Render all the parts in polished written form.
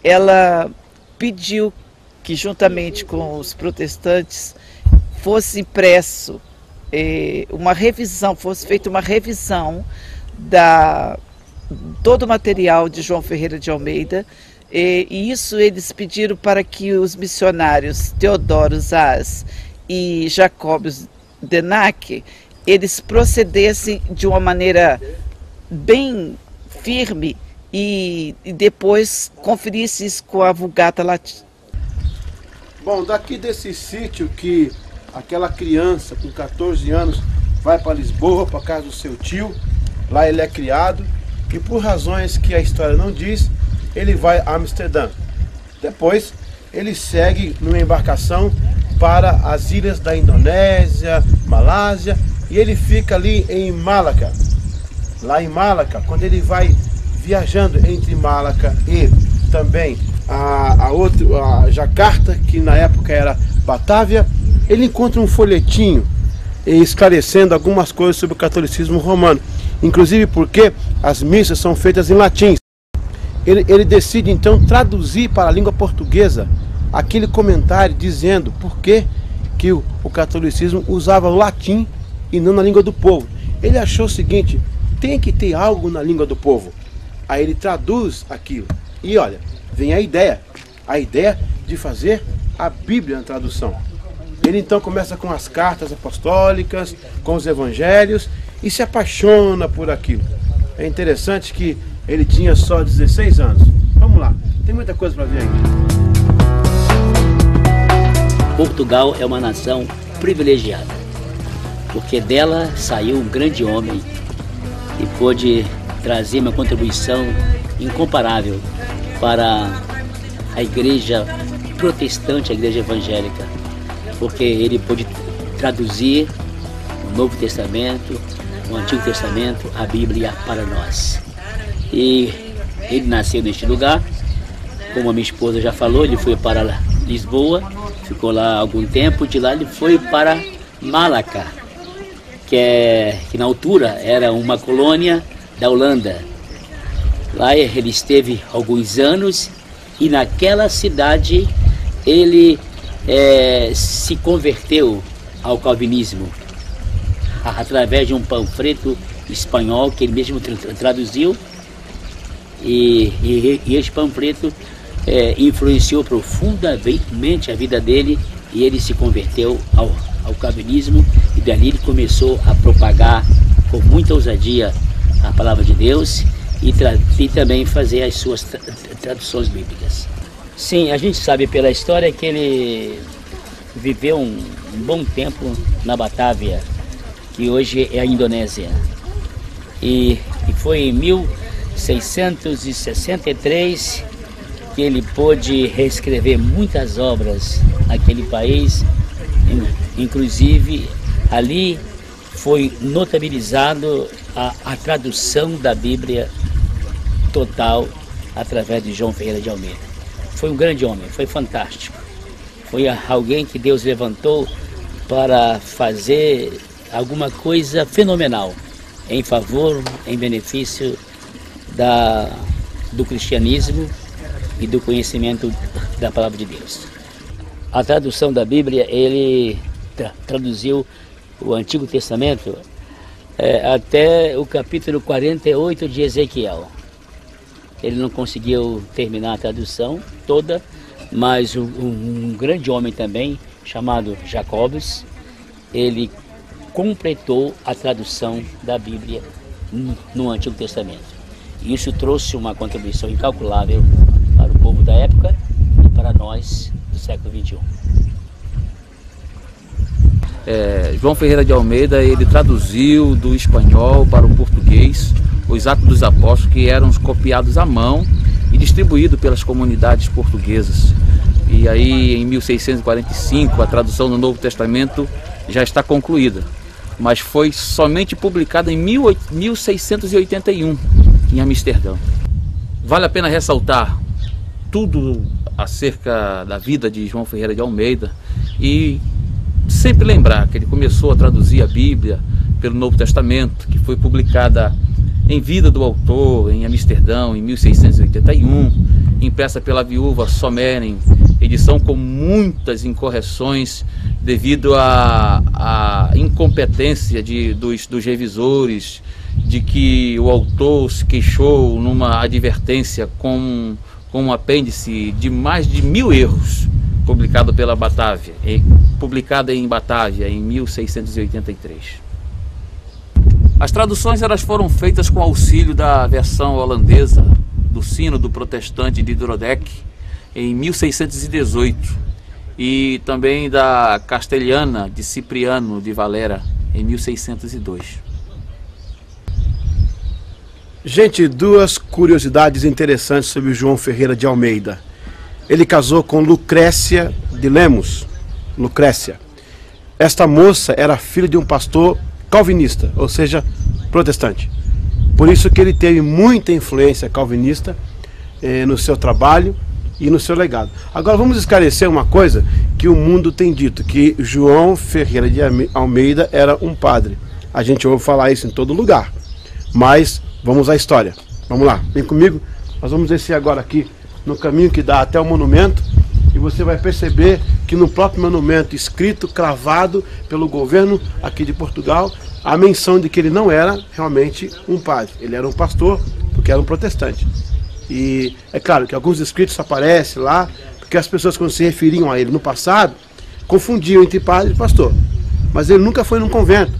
ela pediu que, juntamente com os protestantes, fosse impresso fosse feita uma revisão da todo o material de João Ferreira de Almeida, e isso eles pediram para que os missionários Teodoro Zaz e Jacobus Denac, eles procedessem de uma maneira bem firme e depois conferissem isso com a Vulgata Latina. Bom, daqui desse sítio que aquela criança com 14 anos vai para Lisboa, para casa do seu tio, lá ele é criado, e por razões que a história não diz, ele vai a Amsterdã. Depois ele segue numa embarcação para as ilhas da Indonésia, Malásia, e ele fica ali em Malaca. Lá em Malaca, quando ele vai viajando entre Malaca e também a Jacarta, que na época era Batávia, ele encontra um folhetinho esclarecendo algumas coisas sobre o catolicismo romano, inclusive porque as missas são feitas em latim. Ele decide então traduzir para a língua portuguesa aquele comentário dizendo por que o catolicismo usava o latim e não na língua do povo. Ele achou o seguinte: tem que ter algo na língua do povo. Aí ele traduz aquilo. E olha, vem a ideia de fazer a Bíblia na tradução. Ele então começa com as cartas apostólicas, com os evangelhos, e se apaixona por aquilo. É interessante que ele tinha só 16 anos. Vamos lá, tem muita coisa para ver aí. Portugal é uma nação privilegiada, porque dela saiu um grande homem e pôde trazer uma contribuição incomparável para a igreja protestante, a igreja evangélica, porque ele pôde traduzir o Novo Testamento, o Antigo Testamento, a Bíblia para nós. E ele nasceu neste lugar, como a minha esposa já falou, ele foi para Lisboa, ficou lá algum tempo, de lá ele foi para Malaca, que na altura era uma colônia da Holanda. Lá ele esteve alguns anos e naquela cidade ele se converteu ao calvinismo através de um panfleto espanhol que ele mesmo traduziu, e esse panfleto influenciou profundamente a vida dele, e ele se converteu ao calvinismo, e dali ele começou a propagar com muita ousadia a palavra de Deus e também fazer as suas traduções bíblicas. Sim, a gente sabe pela história que ele viveu um bom tempo na Batávia, que hoje é a Indonésia. E foi em 1663 que ele pôde reescrever muitas obras naquele país, inclusive ali foi notabilizado a tradução da Bíblia total através de João Ferreira de Almeida. Foi um grande homem, foi fantástico. Foi alguém que Deus levantou para fazer alguma coisa fenomenal em favor, em benefício do cristianismo e do conhecimento da palavra de Deus. A tradução da Bíblia, ele traduziu o Antigo Testamento até o capítulo 48 de Ezequiel. Ele não conseguiu terminar a tradução toda, mas um grande homem também, chamado Jacobus, ele completou a tradução da Bíblia no Antigo Testamento. Isso trouxe uma contribuição incalculável para o povo da época e para nós do século XXI. João Ferreira de Almeida, ele traduziu do espanhol para o português os Atos dos Apóstolos, que eram copiados à mão e distribuídos pelas comunidades portuguesas. E aí, em 1645, a tradução do Novo Testamento já está concluída, mas foi somente publicada em 1681, em Amsterdã. Vale a pena ressaltar tudo acerca da vida de João Ferreira de Almeida e sempre lembrar que ele começou a traduzir a Bíblia pelo Novo Testamento, que foi publicada em vida do autor em Amsterdã em 1681, impressa pela viúva Someren, edição com muitas incorreções devido à incompetência dos revisores, de que o autor se queixou numa advertência com um apêndice de mais de 1000 erros, publicada em Batávia em 1683. As traduções elas foram feitas com auxílio da versão holandesa do Sínodo Protestante de Dordrecht em 1618 e também da castelhana de Cipriano de Valera em 1602. Gente, duas curiosidades interessantes sobre João Ferreira de Almeida. Ele casou com Lucrécia de Lemos. Lucrécia. Esta moça era filha de um pastor calvinista, ou seja, protestante. Por isso que ele teve muita influência calvinista no seu trabalho e no seu legado. Agora vamos esclarecer uma coisa que o mundo tem dito, que João Ferreira de Almeida era um padre. A gente ouve falar isso em todo lugar, mas vamos à história. Vamos lá, vem comigo. Nós vamos descer agora aqui no caminho que dá até o monumento e você vai perceber que no próprio monumento, escrito, cravado pelo governo aqui de Portugal, a menção de que ele não era realmente um padre. Ele era um pastor, porque era um protestante. E é claro que alguns escritos aparecem lá, porque as pessoas, quando se referiam a ele no passado, confundiam entre padre e pastor. Mas ele nunca foi num convento,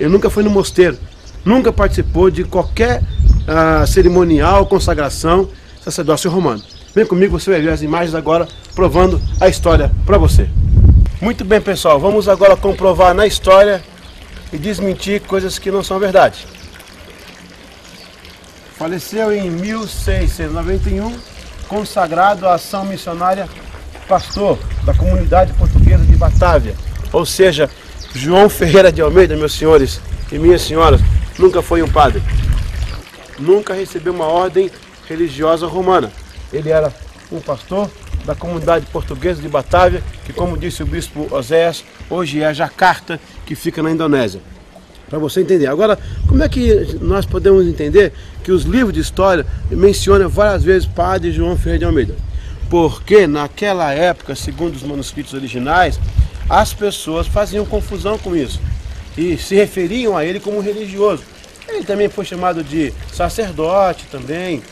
ele nunca foi no mosteiro, nunca participou de qualquer cerimonial, consagração, sacerdócio romano. Vem comigo, você vai ver as imagens agora, provando a história para você. Muito bem, pessoal, vamos agora comprovar na história e desmentir coisas que não são verdade. Faleceu em 1691, consagrado à ação missionária, pastor da comunidade portuguesa de Batávia. Ou seja, João Ferreira de Almeida, meus senhores e minhas senhoras, nunca foi um padre. Nunca recebeu uma ordem religiosa romana. Ele era um pastor da comunidade portuguesa de Batávia, que, como disse o bispo Oséias, hoje é Jakarta, que fica na Indonésia. Para você entender. Agora, como é que nós podemos entender que os livros de história mencionam várias vezes padre João Ferreira de Almeida? Porque naquela época, segundo os manuscritos originais, as pessoas faziam confusão com isso e se referiam a ele como religioso. Ele também foi chamado de sacerdote também,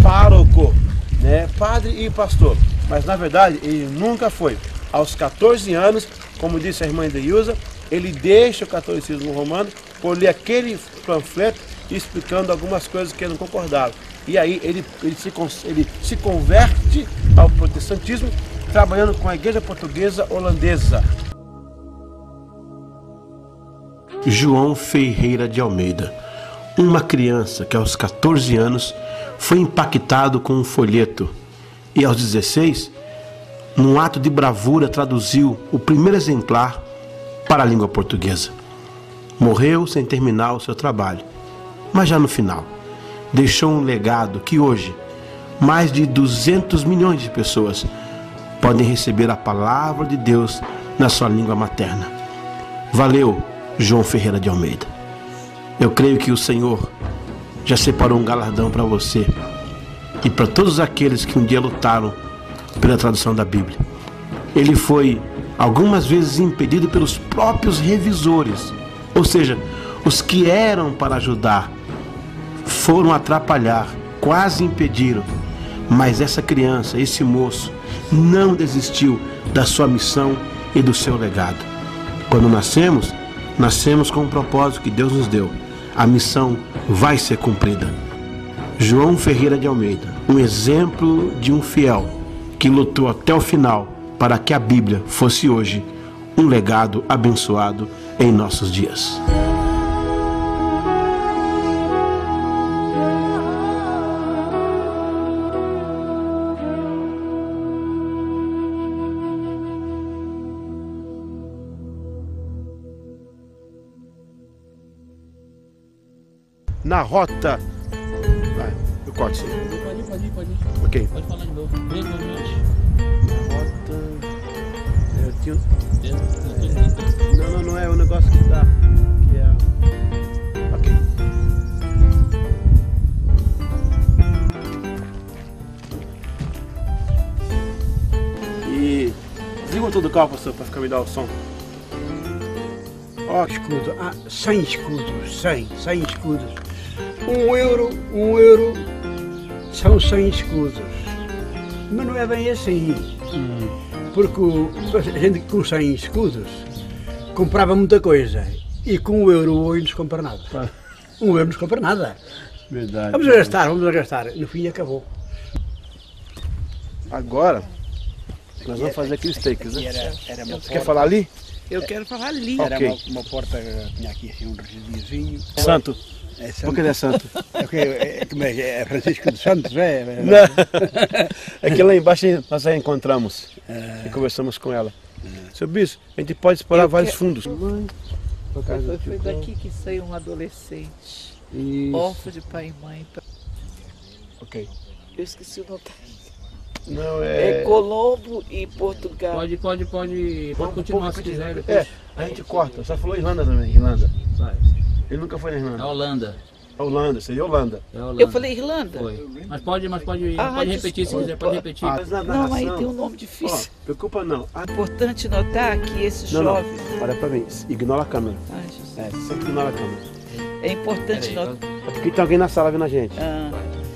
pároco, né, padre e pastor. Mas na verdade ele nunca foi. Aos 14 anos, como disse a irmã Endeusa, ele deixa o catolicismo romano por ler aquele panfleto explicando algumas coisas que ele não concordava. E aí ele se converte ao protestantismo, trabalhando com a igreja portuguesa holandesa. João Ferreira de Almeida, uma criança que aos 14 anos foi impactado com um folheto e aos 16, num ato de bravura, traduziu o primeiro exemplar para a língua portuguesa. Morreu sem terminar o seu trabalho, mas já no final deixou um legado que hoje mais de 200 milhões de pessoas podem receber a palavra de Deus na sua língua materna. Valeu, João Ferreira de Almeida. Eu creio que o Senhor já separou um galardão para você e para todos aqueles que um dia lutaram pela tradução da Bíblia. Ele foi algumas vezes impedido pelos próprios revisores, ou seja, os que eram para ajudar, foram atrapalhar, quase impediram. Mas essa criança, esse moço, não desistiu da sua missão e do seu legado. Quando nascemos com o propósito que Deus nos deu. A missão vai ser cumprida. João Ferreira de Almeida, um exemplo de um fiel que lutou até o final para que a Bíblia fosse hoje um legado abençoado em nossos dias. Na rota... Vai, eu corto isso aí. Pode ir. Ok. Pode falar de novo. Na rota... Não é o negócio que dá. Que é... Ok. Diga o todo do carro, pastor, para ficar me dar o som. Ó, escudo. 100 escudos. 100 escudos. 1 euro são 100 escudos. Mas não é bem assim. Porque a gente com 100 escudos comprava muita coisa. E com 1 euro hoje não se compra nada. 1 euro não se compra nada. Verdade. Vamos a gastar. No fim acabou. Agora, nós vamos fazer aqueles takes, né? Era uma Você quer falar ali? Eu quero falar ali. Era Ok. uma porta que tinha aqui assim, um regidozinho. Santo. É Por que ele é santo? É Francisco de Santos, é? Não. É que lá embaixo nós já encontramos e conversamos com ela. Seu Bispo, a gente pode explorar Eu vários que- fundos. Foi daqui que saiu um adolescente, órfão de pai e mãe. Ok. Eu esqueci o nome. Não, É Colombo e Portugal. Pode continuar se quiser. Depois. É, a gente corta. Só falou Irlanda também, Irlanda. Vai. Ele nunca foi na É Irlanda. Holanda. Holanda, seria Holanda. É Holanda. Eu falei Irlanda? Foi. Mas pode Ah, repetir se desculpa. quiser, pode repetir. Mas na Não, aí narração, tem um nome ó, difícil. preocupa não. É importante notar que esse Não, jovem. olha pra mim, ignora a câmera. Ai, Jesus. É, sempre ignora a câmera. É importante Peraí, notar. É porque tem alguém na sala vendo a gente.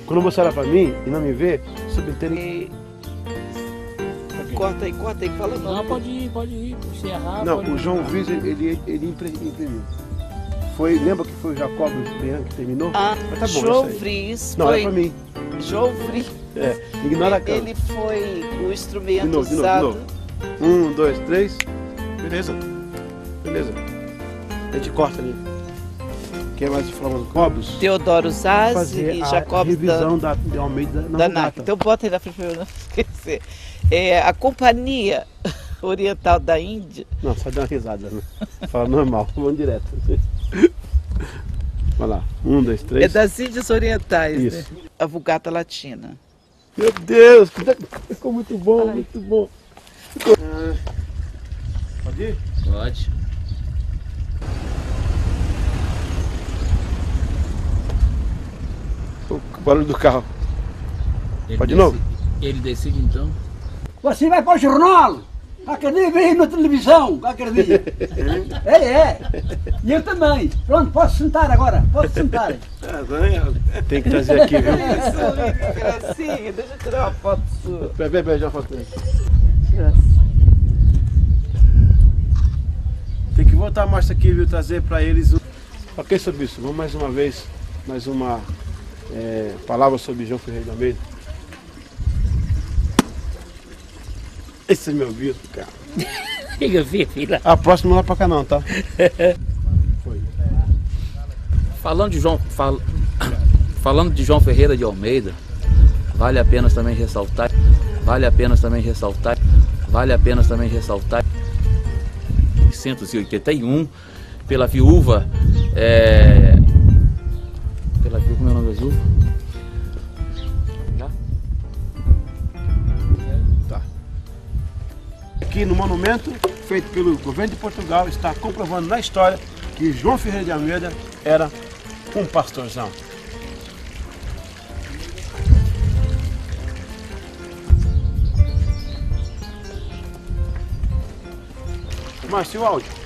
Quando você olha pra mim e não me vê, subentende. Corta aí, fala o Não, nome. pode ir. Se errar, Não, pode o ir. João Viz, ele imprimiu. Foi, lembra que foi o Jacob Leão que terminou? Mas tá bom, João isso aí. Vries Não, foi. é pra mim. João Vries. É, ignora a câmera. Ele foi o instrumento De novo, de usado. novo. 1, 2, 3. Beleza. Beleza. A gente corta ali. Quem mais falando? Cobos. Teodoro Zaz Fazer e a Jacob revisão da de Almeida na da Vulgata. NAC. Então bota aí na frente para eu não esquecer. É, a Companhia Oriental da Índia. Não, só dá uma risada, né? Fala normal, vamos direto. Vai lá. 1, 2, 3. É das Índias Orientais, Isso. né? A Vulgata Latina. Meu Deus, ficou muito bom, muito bom. Pode ir? Pode. O barulho do carro. Ele Pode de novo? Ele decide então. Você vai para o jornal. Acredita, vem na televisão, acredita. É. E eu também. Pronto, posso sentar agora, posso sentar. Tem que trazer aqui, viu? Gracinha, deixa eu tirar uma foto sua. Peraí, já faço isso. Tem que voltar a mostra aqui, viu? Trazer para eles. Ok, seu Bispo, vamos mais uma vez, mais uma palavra sobre João Ferreira de Almeida. Esse é meu bispo, cara. Fica, filha. A próxima não vai pra cá não, tá? Falando de João Ferreira de Almeida, vale a pena também ressaltar 1981, pela viúva, como é o nome da viúva? Tá. Aqui no monumento, feito pelo governo de Portugal, está comprovando na história que João Ferreira de Almeida era um pastorzão. Márcio, o áudio.